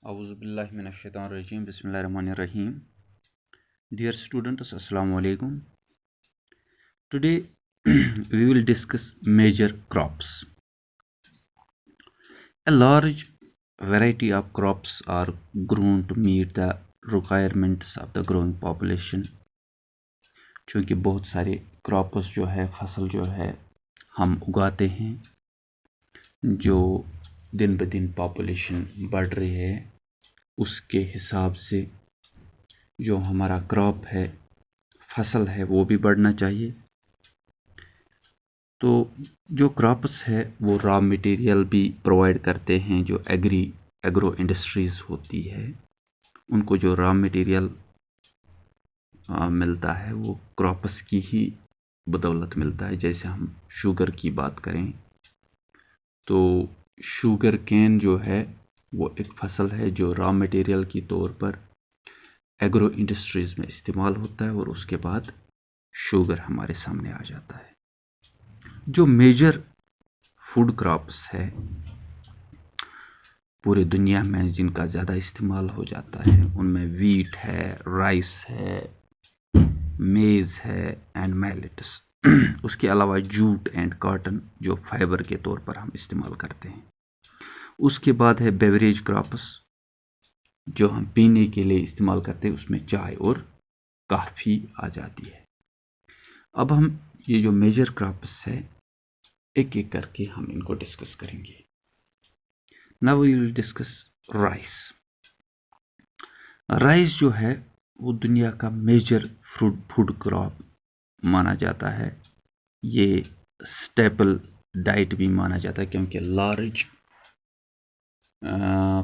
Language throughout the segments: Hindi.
Auzubillahiminash-shaitanir-rajim. Bismillahir-rahmanir-rahim. Dear students, Assalamu alaikum. Today we will discuss major crops. A large variety of crops are grown to meet the requirements of the growing population. चूँकि बहुत सारे क्रॉप्स जो है फसल जो है हम उगाते हैं जो दिन ब दिन पॉपुलेशन बढ़ रही है उसके हिसाब से जो हमारा क्रॉप है फसल है वो भी बढ़ना चाहिए। तो जो क्रॉप्स है वो रॉ मटेरियल भी प्रोवाइड करते हैं। जो एग्रो इंडस्ट्रीज़ होती है उनको जो रॉ मटेरियल मिलता है वो क्रॉप्स की ही बदौलत मिलता है। जैसे हम शुगर की बात करें तो शुगर केन जो है वो एक फसल है जो रॉ मटेरियल की तौर पर एग्रो इंडस्ट्रीज़ में इस्तेमाल होता है और उसके बाद शुगर हमारे सामने आ जाता है। जो मेजर फूड क्रॉप्स है पूरे दुनिया में जिनका ज़्यादा इस्तेमाल हो जाता है उनमें वीट है, राइस है, मेज़ है एंड मैलेट्स। उसके अलावा जूट एंड कॉटन जो फाइबर के तौर पर हम इस्तेमाल करते हैं। उसके बाद है बेवरेज क्रॉप्स जो हम पीने के लिए इस्तेमाल करते हैं, उसमें चाय और कॉफ़ी आ जाती है। अब हम ये जो मेजर क्रॉप्स है एक एक करके हम इनको डिस्कस करेंगे। Now we will discuss rice. Rice जो है वो दुनिया का मेजर फूड क्रॉप माना जाता है। ये स्टेपल डाइट भी माना जाता है क्योंकि लार्ज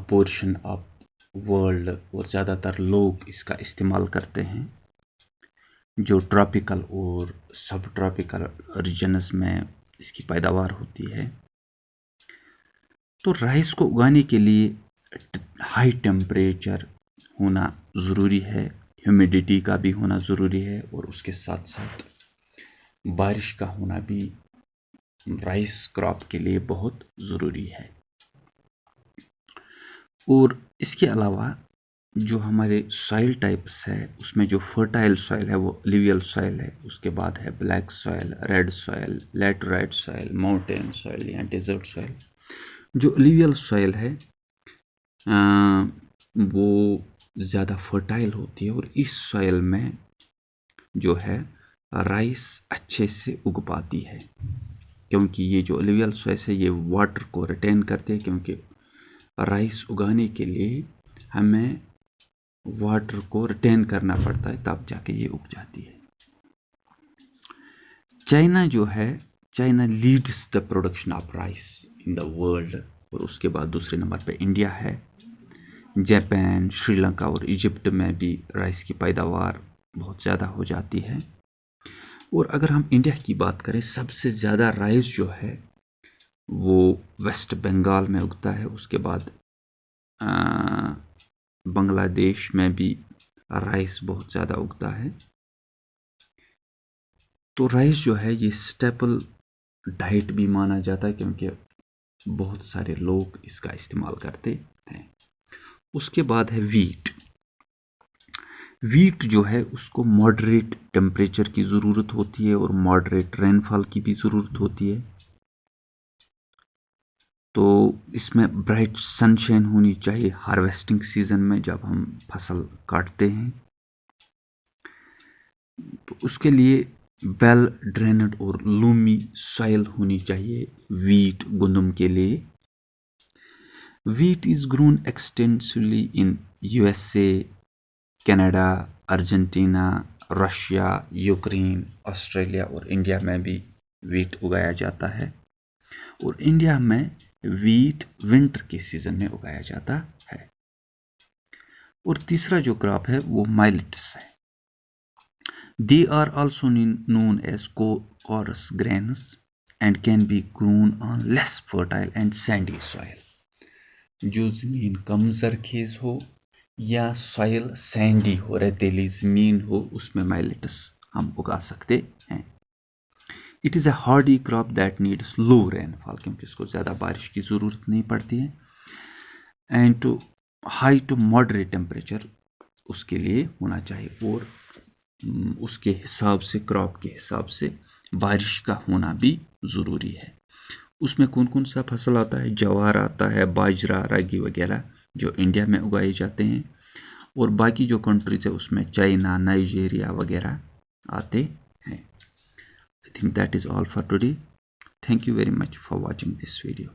पोर्शन ऑफ वर्ल्ड और ज़्यादातर लोग इसका इस्तेमाल करते हैं। जो ट्रॉपिकल और सब ट्रॉपिकल रीजन्स में इसकी पैदावार होती है। तो राइस को उगाने के लिए हाई टेम्परेचर होना ज़रूरी है, ह्यूमिडिटी का भी होना ज़रूरी है और उसके साथ साथ बारिश का होना भी राइस क्रॉप के लिए बहुत ज़रूरी है। और इसके अलावा जो हमारे सॉइल टाइप्स है उसमें जो फर्टाइल सॉइल है वो एलुवियल सॉइल है। उसके बाद है black soil, red soil, laterite soil, mountain soil या डेजर्ट सॉइल। जो एलुवियल सॉइल है वो ज़्यादा फर्टाइल होती है और इस सॉइल में जो है राइस अच्छे से उग पाती है क्योंकि ये जो एलुवियल सॉइल है ये वाटर को रिटेन करते हैं। क्योंकि राइस उगाने के लिए हमें वाटर को रिटेन करना पड़ता है तब जाके ये उग जाती है। चाइना जो है China leads the production of rice in the world और उसके बाद दूसरे नंबर पे इंडिया है। जापान, श्रीलंका और इजिप्ट में भी राइस की पैदावार बहुत ज़्यादा हो जाती है। और अगर हम इंडिया की बात करें सबसे ज़्यादा राइस जो है वो वेस्ट बंगाल में उगता है। उसके बाद बांग्लादेश में भी राइस बहुत ज़्यादा उगता है। तो राइस जो है ये स्टेपल डाइट भी माना जाता है क्योंकि बहुत सारे लोग इसका इस्तेमाल करते हैं। उसके बाद है वीट। वीट जो है उसको मॉडरेट टेम्परेचर की ज़रूरत होती है और मॉडरेट रेनफॉल की भी ज़रूरत होती है। तो इसमें ब्राइट सनशाइन होनी चाहिए हार्वेस्टिंग सीज़न में जब हम फसल काटते हैं। तो उसके लिए वेल ड्रेनेड और लूमी सॉइल होनी चाहिए वीट गंदम के लिए। Wheat is grown extensively in USA, Canada, Argentina, Russia, Ukraine, Australia और इंडिया में भी वीट उगाया जाता है। और इंडिया में वीट विंटर के सीज़न में उगाया जाता है। और तीसरा जो क्रॉप है वो माइलेट्स है। They are also known as coarse grains and can be grown on less fertile and sandy soil. जो ज़मीन कम जरखेज़ हो या सॉइल सैंडी हो, रेतीली ज़मीन हो, उसमें माइलेट्स हम उगा सकते हैं। It is a hardy crop that needs low rainfall क्योंकि इसको ज़्यादा बारिश की ज़रूरत नहीं पड़ती है। And to high to moderate temperature उसके लिए होना चाहिए, और उसके हिसाब से, क्रॉप के हिसाब से बारिश का होना भी ज़रूरी है। उसमें कौन कौन सा फसल आता है? ज्वार आता है, बाजरा, रागी वगैरह जो इंडिया में उगाए जाते हैं, और बाकी जो कंट्रीज है उसमें चाइना, नाइजीरिया वगैरह आते हैं। I think that is all for today. Thank you very much for watching this video.